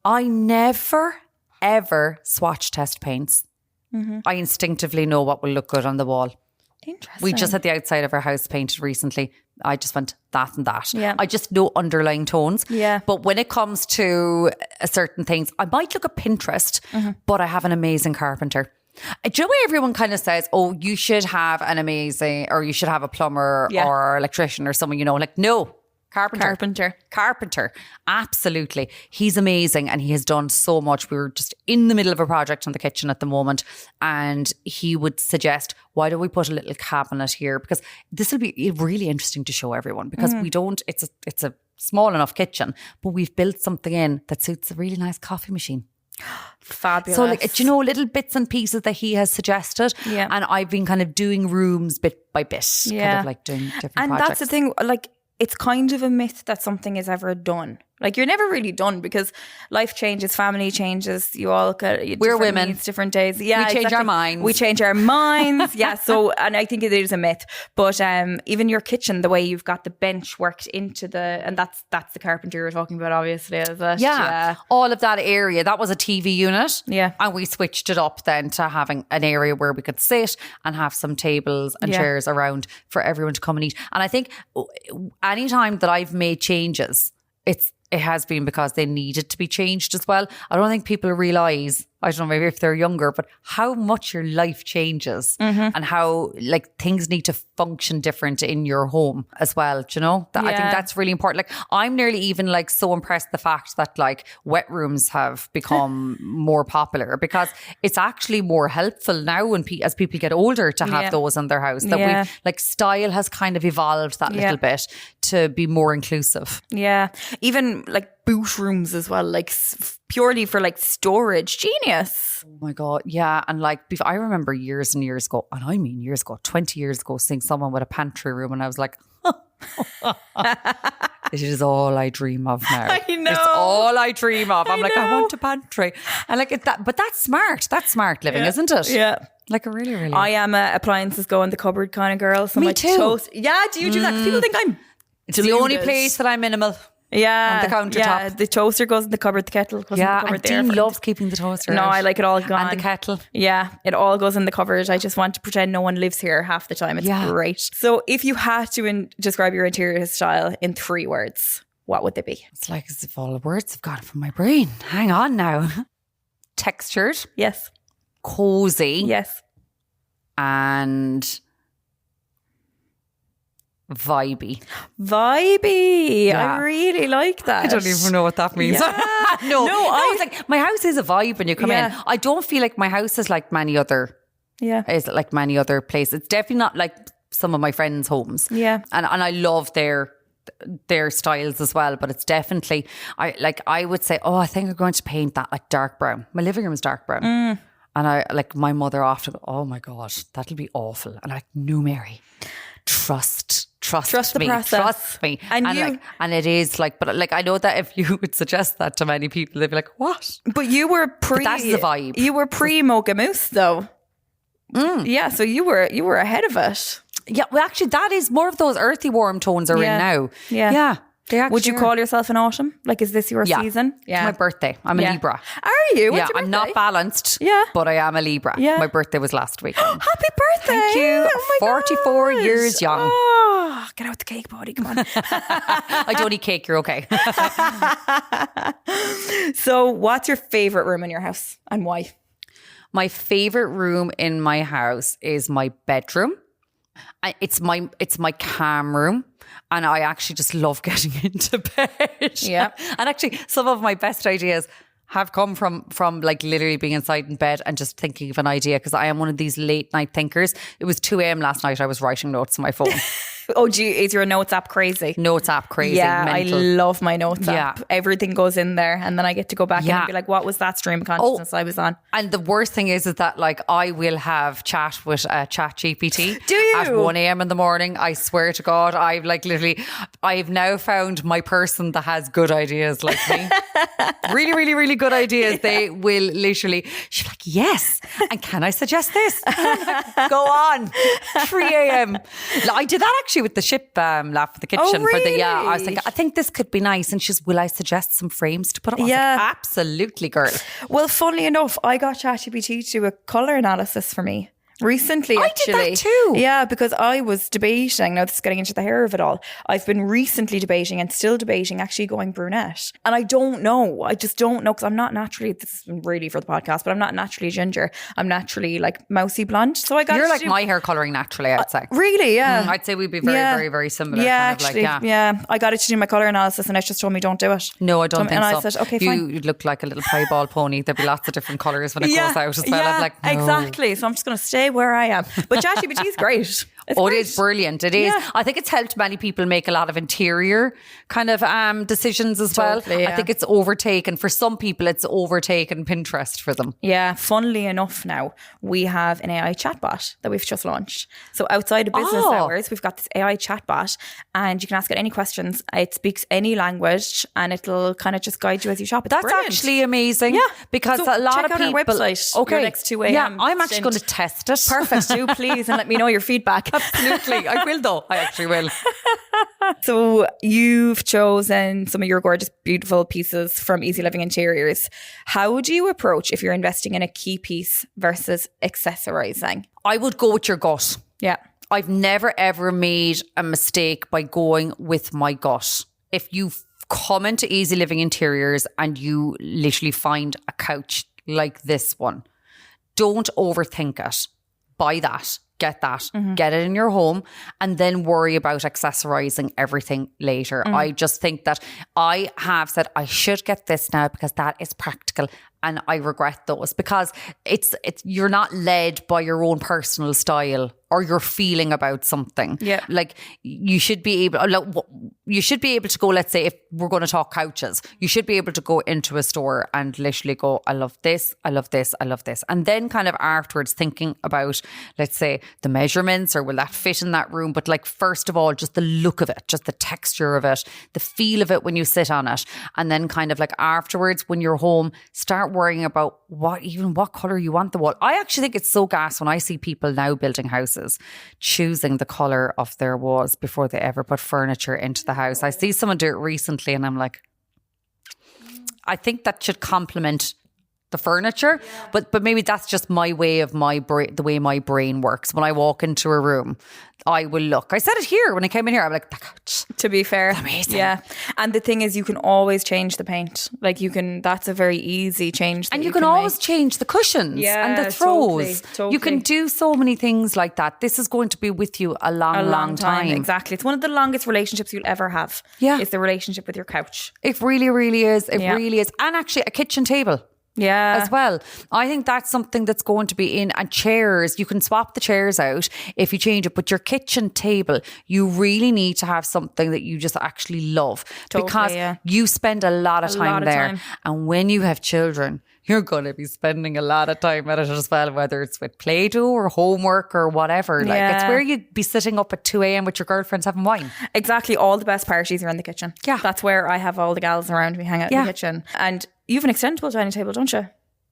I never, ever swatch test paints. I instinctively know what will look good on the wall. Interesting. We just had the outside of our house painted recently. I just went that and that. Yeah. I just know underlying tones. Yeah. But when it comes to certain things, I might look at Pinterest, but I have an amazing carpenter. Do you know why everyone kind of says, oh, you should have an amazing, or you should have a plumber or electrician or someone, like, no. Carpenter. Absolutely. He's amazing and he has done so much. We were just in the middle of a project in the kitchen at the moment and he would suggest, why don't we put a little cabinet here? Because this will be really interesting to show everyone because we don't, it's a small enough kitchen, but we've built something in that suits a really nice coffee machine. Fabulous. So little bits and pieces that he has suggested. Yeah. And I've been kind of doing rooms bit by bit. Yeah. Kind of like doing different and projects. that's the thing, like, it's kind of a myth that something is ever done. Like, you're never really done because life changes, family changes. You all got we're women, needs, different days. Yeah, we change our minds. We change our minds. Yeah. So, and I think it is a myth. But even your kitchen, the way you've got the bench worked into and that's the carpenter you're talking about, obviously, is it? Yeah. All of that area, that was a TV unit. Yeah. And we switched it up then to having an area where we could sit and have some tables and chairs around for everyone to come and eat. And I think anytime that I've made changes, it has been because they needed to be changed as well. I don't think people realise, I don't know, maybe if they're younger, but how much your life changes and how like things need to function different in your home as well. Do you know? I think that's really important. Like I'm nearly even like so impressed the fact that like wet rooms have become more popular because it's actually more helpful now when as people get older to have those in their house. That we've like style has kind of evolved that little bit to be more inclusive. Yeah. Even like boot rooms as well, like purely for like storage. Genius. Oh my God. Yeah. And like, I remember years and years ago, and I mean years ago, 20 years ago, seeing someone with a pantry room and I was like, it is all I dream of now. I know. It's all I dream of. I want a pantry. And like that, but that's smart. That's smart living, isn't it? Yeah. Like a really, really. I am a appliances go in the cupboard kind of girl. So Me like too. Toast. Yeah. Do you do that? 'Cause people think I'm It's the only place that I'm minimal. Yeah. On the countertop. Yeah, the toaster goes in the cupboard, the kettle goes in the cupboard. And Dean loves keeping the toaster No, out. I like it all gone. And the kettle. Yeah, it all goes in the cupboard. I just want to pretend no one lives here half the time. It's great. So if you had to describe your interior style in 3 words, what would they be? It's like as if all the words have gone from my brain. Hang on now. Textured. Yes. Cozy. Yes. And vibey. I really like that. I don't even know what that means. Yeah. no, it's like my house is a vibe when you come in. I don't feel like my house is like many other places. It's definitely not like some of my friends' homes. Yeah. And I love their styles as well, but it's definitely I would say, I think I'm going to paint that like dark brown. My living room is dark brown. And I like my mother often go, oh my God, that'll be awful. And I'm like, no, Mary, trust the me, process. trust me. And it is like, but like I know that if you would suggest that to many people, they'd be like, what? But you were but that's the vibe. You were pre-Mocha Mousse though. Yeah, so you were ahead of it. Yeah, well actually that is more of those earthy warm tones are in now. Yeah. Would you call yourself an autumn? Like, is this your season? Yeah. It's my birthday. I'm a Libra. Are you? What's your I'm not balanced. Yeah. But I am a Libra. Yeah. My birthday was last week. Happy birthday. Thank you. Oh my 44 gosh. years young. Oh, get out the cake, buddy. Come on. I don't eat cake. You're okay. So what's your favourite room in your house and why? My favourite room in my house is my bedroom. It's my calm room. And I actually just love getting into bed. Yeah. And actually some of my best ideas have come from like literally being inside in bed and just thinking of an idea because I am one of these late night thinkers. It was 2 a.m. last night. I was writing notes on my phone. Oh, gee, is your notes app crazy? Notes app crazy. Yeah, mental. I love my notes app. Everything goes in there and then I get to go back and be like, what was that stream of consciousness I was on? And the worst thing is that like I will have chat with Chat GPT. Do you? At 1 a.m. in the morning. I swear to God, I've now found my person that has good ideas like me. Really, really, really good ideas. They will literally, she's like, yes. And can I suggest this? Like, go on. 3 a.m. I did that actually actually with the ship laugh for the kitchen. Oh, really? I was like, I think this could be nice. And she's, will I suggest some frames to put up? I was like, absolutely, girl. Well, funnily enough, I got ChatGPT to do a colour analysis for me. Recently, actually. I did that too. Yeah, because I was debating, now this is getting into the hair of it all. I've been recently debating and still debating actually going brunette. And I don't know. I just don't know because I'm not naturally, this is really for the podcast, but I'm not naturally ginger. I'm naturally like mousy blonde. So I got You're like my hair colouring naturally, I'd say. Really? Yeah. I'd say we'd be very, very similar. Yeah, kind of actually. I got it to do my colour analysis and it just told me don't do it. No, I don't think so. And I said, okay, fine. You'd look like a little piebald pony. There'd be lots of different colours when it goes out as well. Yeah, I'm like, no. exactly. So I'm just going to stay where I am. But ChatGPT is great. It's great. It is brilliant. It is. Yeah. I think it's helped many people make a lot of interior kind of decisions as well. I think it's overtaken. For some people, it's overtaken Pinterest for them. Yeah. Funnily enough now, we have an AI chatbot that we've just launched. So outside of business hours, we've got this AI chatbot and you can ask it any questions. It speaks any language and it'll kind of just guide you as you shop. It's brilliant. Actually amazing. Yeah. Because a lot of people... Check out our website. Okay. Next 2 a.m. Yeah, I'm actually going to test it. Perfect. Do please and let me know your feedback. Absolutely. I will though. I actually will. So you've chosen some of your gorgeous, beautiful pieces from Easy Living Interiors. How would you approach if you're investing in a key piece versus accessorizing? I would go with your gut. Yeah. I've never ever made a mistake by going with my gut. If you come into Easy Living Interiors and you literally find a couch like this one, don't overthink it. Buy that. Get that, get it in your home and then worry about accessorizing everything later. I just think that I have said I should get this now because that is practical and I regret those because it's you're not led by your own personal style or your feeling about something. Yeah. Like you should be able to go, let's say if we're going to talk couches, you should be able to go into a store and literally go, I love this, I love this, I love this. And then kind of afterwards thinking about, let's say the measurements or will that fit in that room? But like, first of all, just the look of it, just the texture of it, the feel of it when you sit on it. And then kind of like afterwards when you're home, start worrying about what colour you want the wall. I actually think it's so gas when I see people now building houses, choosing the colour of their walls before they ever put furniture into the house. I see someone do it recently and I'm like, I think that should complement the furniture, but maybe that's just my way of the way my brain works. When I walk into a room, I will look. I said it here when I came in here. I'm like, that couch. To be fair, amazing. Yeah, and the thing is, you can always change the paint. Like you can. That's a very easy change. And you can always change the cushions and the throws. Totally. You can do so many things like that. This is going to be with you a long time. Exactly. It's one of the longest relationships you'll ever have. Yeah, is the relationship with your couch. It really, really is. It really is. And actually, a kitchen table. Yeah. As well. I think that's something that's going to be in. And chairs, you can swap the chairs out if you change it. But your kitchen table, you really need to have something that you just actually love. Totally, because you spend a lot of time there. And when you have children, you're going to be spending a lot of time at it as well, whether it's with Play-Doh or homework or whatever. Like it's where you'd be sitting up at 2 a.m. with your girlfriends having wine. Exactly. All the best parties are in the kitchen. Yeah. That's where I have all the gals around me hang out in the kitchen. And you have an extendable dining table, don't you?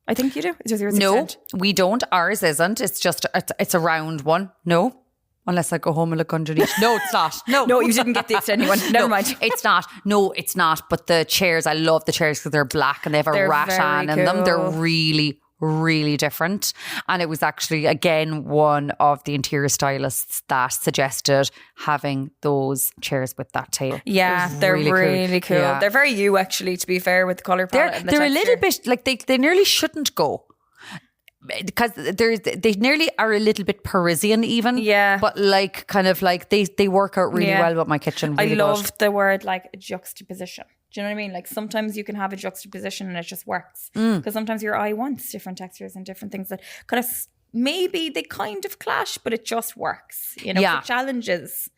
I think you do. Is yours extend? No, we don't. Ours isn't. It's just, it's a round one. No. Unless I go home and look underneath. No, it's not. No, you didn't get the extending one. Never mind. It's not. No, it's not. But the chairs, I love the chairs because they're black and they have a rattan in them. They're really, really different. And it was actually, again, one of the interior stylists that suggested having those chairs with that table. Yeah, they're really cool. Yeah. They're very you, actually, to be fair, with the colour palette and the They're texture. A little bit, like they nearly shouldn't go. Because they nearly are a little bit Parisian even. Yeah. But like kind of like they work out really well with my kitchen. Really I love the word like juxtaposition. Do you know what I mean? Like sometimes you can have a juxtaposition and it just works. Because sometimes your eye wants different textures and different things that kind of maybe they kind of clash, but it just works. You know, it challenges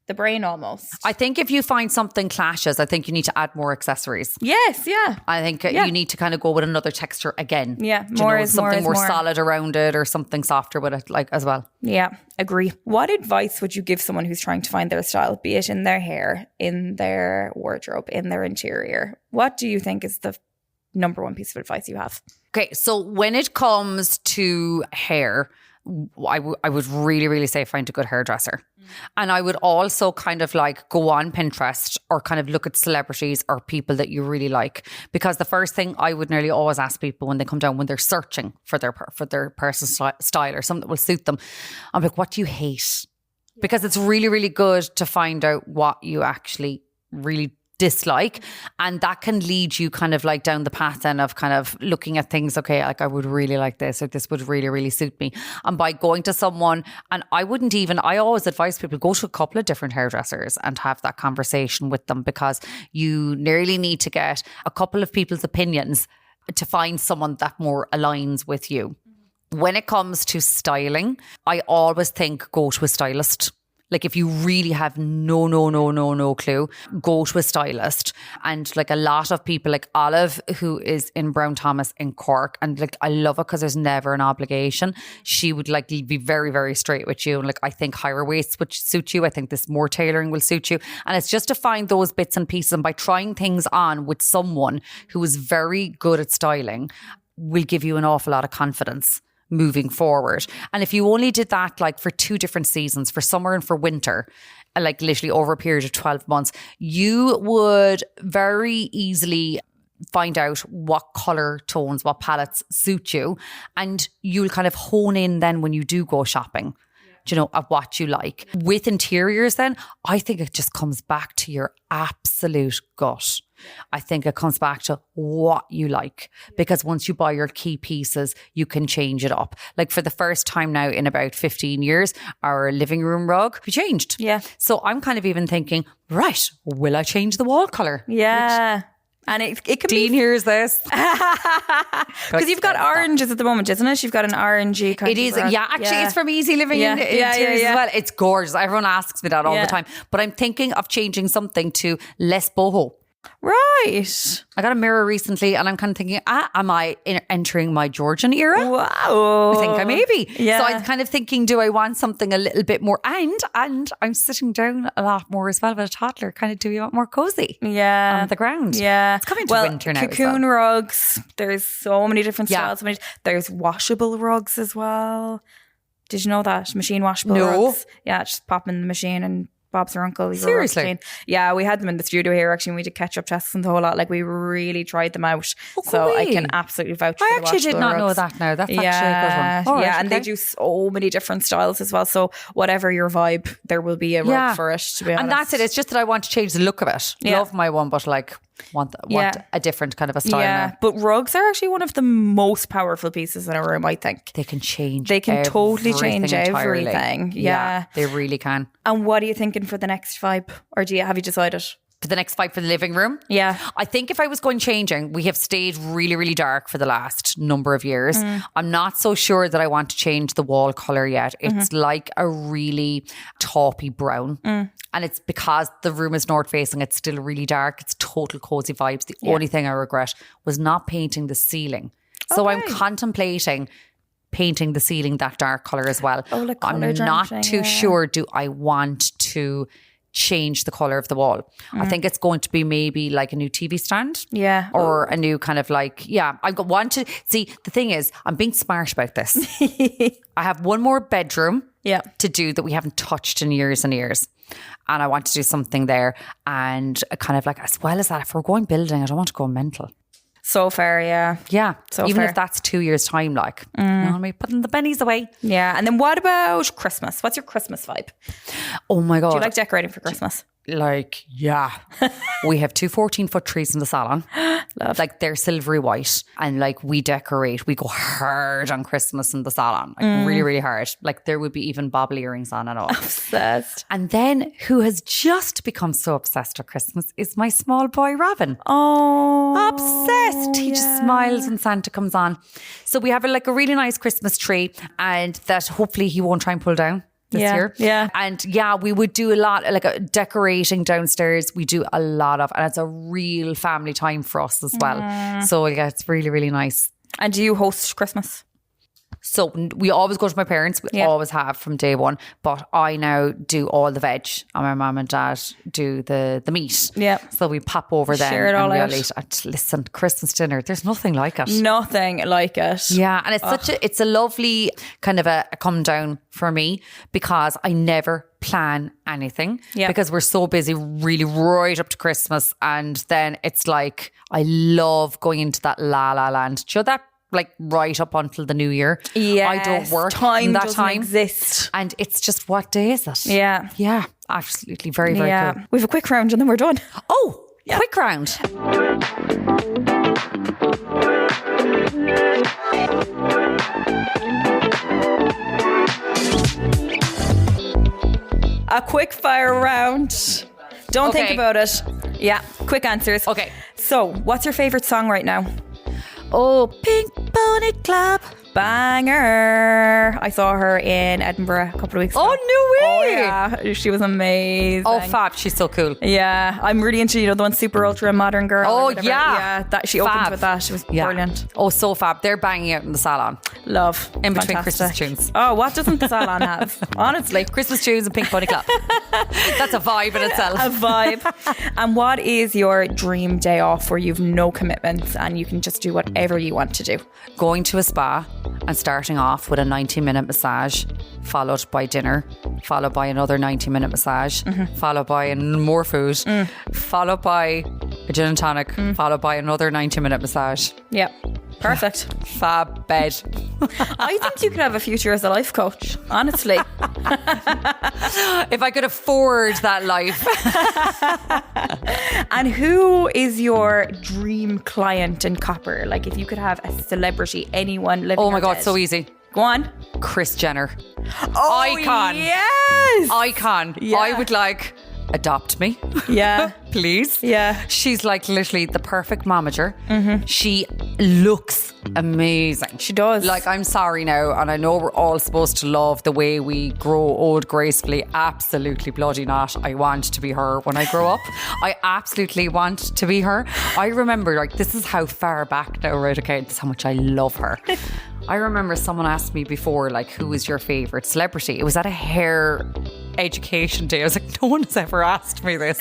the brain almost. I think if you find something clashes, I think you need to add more accessories. Yes, yeah. I think you need to kind of go with another texture again. Yeah, something more solid around it or something softer with it, like as well. Yeah, agree. What advice would you give someone who's trying to find their style, be it in their hair, in their wardrobe, in their interior? What do you think is the number one piece of advice you have? Okay, so when it comes to hair, I would really, really say find a good hairdresser. And I would also kind of like go on Pinterest or kind of look at celebrities or people that you really like. Because the first thing I would nearly always ask people when they come down, when they're searching for their personal style or something that will suit them, I'm like, what do you hate? Because it's really, really good to find out what you actually really dislike, and that can lead you kind of like down the path then of kind of looking at things, okay, like I would really like this, or this would really, really suit me. And by going to someone, and I always advise people go to a couple of different hairdressers and have that conversation with them, because you nearly need to get a couple of people's opinions to find someone that more aligns with you. When it comes to styling, I always think go to a stylist. Like if you really have no clue, go to a stylist. And like a lot of people, like Olive, who is in Brown Thomas in Cork, and like I love it because there's never an obligation. She would like be very, very straight with you. And like I think higher waists would suit you. I think this more tailoring will suit you. And it's just to find those bits and pieces. And by trying things on with someone who is very good at styling will give you an awful lot of confidence moving forward. And if you only did that like for 2 different seasons, for summer and for winter, like literally over a period of 12 months, you would very easily find out what colour tones, what palettes suit you. And you'll kind of hone in then when you do go shopping, you know, of what you like. With interiors then, I think it just comes back to your absolute gut. I think it comes back to what you like, because once you buy your key pieces, you can change it up. Like for the first time now in about 15 years, our living room rug, we changed. Yeah. So I'm kind of even thinking, right, will I change the wall colour? Yeah. And it can Dean be... hears this. Because you've got oranges at the moment, isn't it? You've got an orangey kind It is, yeah. Actually, it's from Easy Living Interiors as well. It's gorgeous. Everyone asks me that all the time. But I'm thinking of changing something to less boho. Right. I got a mirror recently and I'm kind of thinking, am I entering my Georgian era? Wow. I think I may be. Yeah. So I'm kind of thinking, do I want something a little bit more? And I'm sitting down a lot more as well with a toddler. Kind of do you want more cozy? Yeah. On the ground. Yeah. It's coming to winter now. Cocoon rugs. There's so many different styles. There's washable rugs as well. Did you know that? Machine washable rugs. Yeah, just pop in the machine and Bob's her uncle. Seriously? Yeah, we had them in the studio here actually, and we did ketchup tests and the whole lot. Like we really tried them out. So I can absolutely vouch for the I actually did not know that now. That's actually a good one. And they do so many different styles as well. So whatever your vibe, there will be a rug for it, to be honest. And that's it. It's just that I want to change the look of it. Love my one, but like want a different kind of a style now. But rugs are actually one of the most powerful pieces in a room, I think. They can change. They can totally change entirely. everything. Yeah. They really can. And what are you thinking for the next vibe? Or have you decided? For the next vibe for the living room? Yeah. I think if I was going changing, we have stayed really, really dark for the last number of years. I'm not so sure that I want to change the wall colour yet. It's like a really taupey brown. And it's because the room is north facing, it's still really dark. It's total cozy vibes. The only thing I regret was not painting the ceiling. So I'm contemplating painting the ceiling that dark colour as well. I'm not too sure, do I want to change the colour of the wall? I think it's going to be maybe like a new TV stand. Yeah. Or a new kind of like, I want to, see, the thing is, I'm being smart about this. I have one more bedroom to do that we haven't touched in years and years. And I want to do something there. And kind of like, as well as that, if we're going building, I don't want to go mental. So fair, yeah. Yeah. So even fair. if that's 2 years' time, like, you know what I mean? Putting the pennies away. Yeah. And then what about Christmas? What's your Christmas vibe? Oh my God. Do you like decorating for Christmas? Like, yeah. We have 2 14-foot trees in the salon. Love. Like they're silvery white. And like we decorate. We go hard on Christmas in the salon. Like really, really hard. Like there would be even bobble earrings on and all. Obsessed. And then who has just become so obsessed with Christmas is my small boy, Robin. Oh. Obsessed. He just smiles when Santa comes on. So we have a really nice Christmas tree, and that hopefully he won't try and pull down this year. Yeah. And we would do a lot, like decorating downstairs. We do a lot of, and it's a real family time for us as well. So yeah, it's really, really nice. And do you host Christmas? So we always go to my parents. We always have from day one. But I now do all the veg and my mum and dad do the meat. Yeah. So we pop over then. Share it all out. And listen, Christmas dinner, there's nothing like it. Nothing like it. Yeah. And it's it's a lovely kind of a come down for me because I never plan anything because we're so busy really right up to Christmas, and then it's like I love going into that la la land. Do you know that, like right up until the new year? Yeah, I don't work time that doesn't time exist, and it's just, what day is it? Yeah, absolutely, very very cool. We have a quick round and then we're done. Quick round. A quick fire round. Don't think about it. Yeah, quick answers. Okay. So, what's your favourite song right now? Pink Pony Club. Banger. I saw her in Edinburgh a couple of weeks ago. Oh, no way. Oh, yeah. She was amazing. Oh, fab. She's so cool. Yeah. I'm really into, the one Super Ultra Modern Girl. Oh, or yeah. That she opened with that. She was brilliant. Oh, so fab. They're banging out in the salon. Love. In between Fantastic. Christmas tunes. Oh, what doesn't the salon have? Honestly. Christmas tunes and Pink Pony Club. That's a vibe in itself. A vibe. And what is your dream day off where you've no commitments and you can just do whatever you want to do? Going to a spa and starting off with a 90-minute massage, followed by dinner, followed by another 90-minute massage, followed by more food, followed by a gin and tonic, followed by another 90-minute massage. Yeah. Perfect. Fab bed. I think you could have a future as a life coach, honestly. If I could afford that life. And who is your dream client in Kopper? Like, if you could have a celebrity, anyone living. Oh my or God, dead. so easy. Go on. Kris Jenner. Oh, Icon. Yes. Icon. Yeah. I would adopt me. Yeah. Please. Yeah. She's like literally the perfect momager. She looks amazing. She does. Like, I'm sorry now, and I know we're all supposed to love the way we grow old gracefully. Absolutely bloody not. I want to be her when I grow up. I absolutely want to be her. I remember, like, this is how far back now, right? Okay, this is how much I love her. I remember someone asked me before, like, who is your favourite celebrity? It was at a hair education day. I was like, no one has ever asked me this.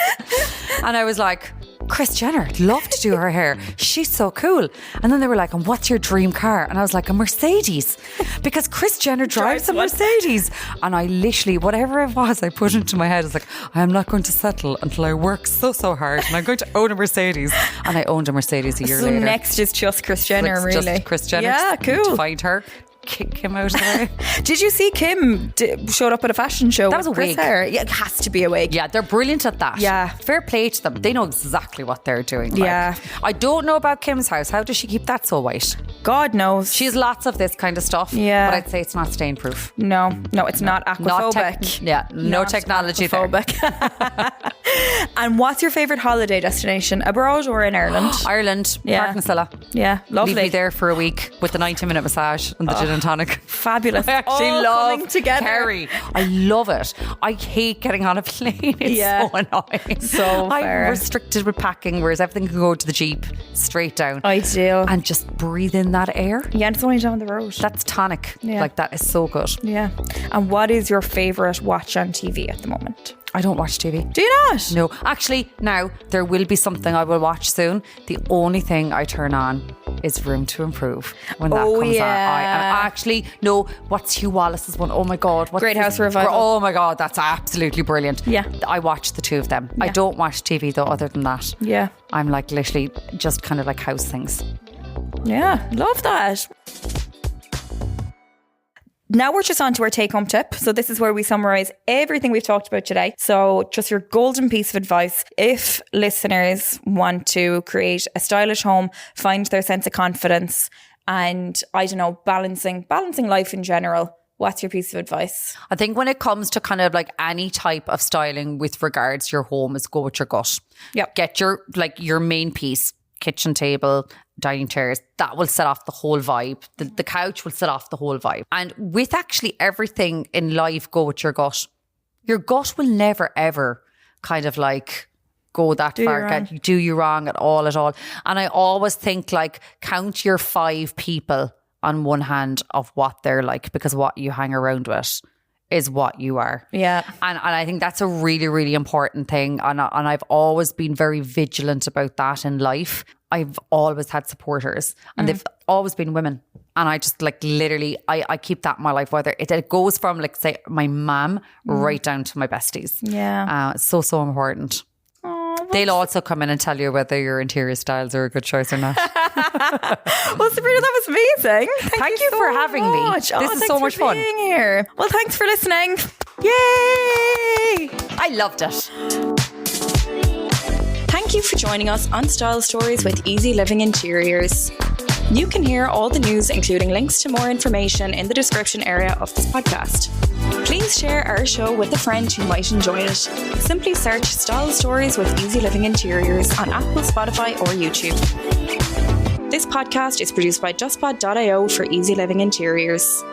And I was like, Kris Jenner, I'd love to do her hair. She's so cool. And then they were like, and what's your dream car? And I was like, a Mercedes. Because Kris Jenner drives a Mercedes. And I literally, whatever it was, I put into my head, I was like, I am not going to settle until I work so hard. And I'm going to own a Mercedes. And I owned a Mercedes a year later. So next is just Kris Jenner, It's really. just Kris Jenner. Yeah, cool. To find her. Kick Kim out of the way. Did you see Kim showed up at a fashion show? That was with a Chris wig. Hair? Yeah, it has to be a wig. Yeah, they're brilliant at that. Yeah. Fair play to them. They know exactly what they're doing. Yeah. I don't know about Kim's house. How does she keep that so white? God knows. She has lots of this kind of stuff. Yeah. But I'd say it's not stain proof. No, it's not aquaphobic. No technology there. And what's your favourite holiday destination? Abroad or in Ireland? Ireland, Yeah. Park Silla. Yeah, lovely. Leave me there for a week with the 90-minute massage and the gin and tonic. Fabulous. I actually All love coming together. Kerry. I love it. I hate getting on a plane. It's so annoying. So I'm fair. restricted with packing, whereas everything can go to the Jeep straight down. Ideal. And just breathe in that air. Yeah, it's only down the road. That's tonic. Yeah. Like, that is so good. Yeah. And what is your favourite watch on TV at the moment? I don't watch TV. Do you not? No. Actually, now, there will be something I will watch soon. The only thing I turn on is Room to Improve when that comes on. And actually, no, what's Hugh Wallace's one? Oh my God. Great House Revival. Oh my God, that's absolutely brilliant. Yeah. I watch the two of them. I Yeah. don't watch TV though, other than that. Yeah. I'm like literally just kind of like house things. Yeah, love that. Now we're just on to our take-home tip. So this is where we summarise everything we've talked about today. So just your golden piece of advice. If listeners want to create a stylish home, find their sense of confidence and, I don't know, balancing life in general, what's your piece of advice? I think when it comes to kind of like any type of styling with regards to your home, is go with your gut. Yep. Get your main piece, kitchen table, dining chairs, that will set off the whole vibe. The couch will set off the whole vibe. And with actually everything in life, go with your gut. Your gut will never ever kind of like go that far, do you wrong at all. And I always think like count your 5 people on one hand of what they're like, because what you hang around with is what you are. Yeah. And I think that's a really, really important thing. And I've always been very vigilant about that in life. I've always had supporters and they've always been women. And I just like literally, I keep that in my life, whether it goes from like say my mum right down to my besties. Yeah. It's so, so important. They'll also come in and tell you whether your interior styles are a good choice or not. Well, Sabrina, that was amazing. Thank you for having me. This is so much fun. Being here. Well, thanks for listening. Yay! I loved it. Thank you for joining us on Style Stories with Easy Living Interiors. You can hear all the news, including links to more information, in the description area of this podcast. Please share our show with a friend who might enjoy it. Simply search Style Stories with Easy Living Interiors on Apple, Spotify or YouTube. This podcast is produced by justpod.io for Easy Living Interiors.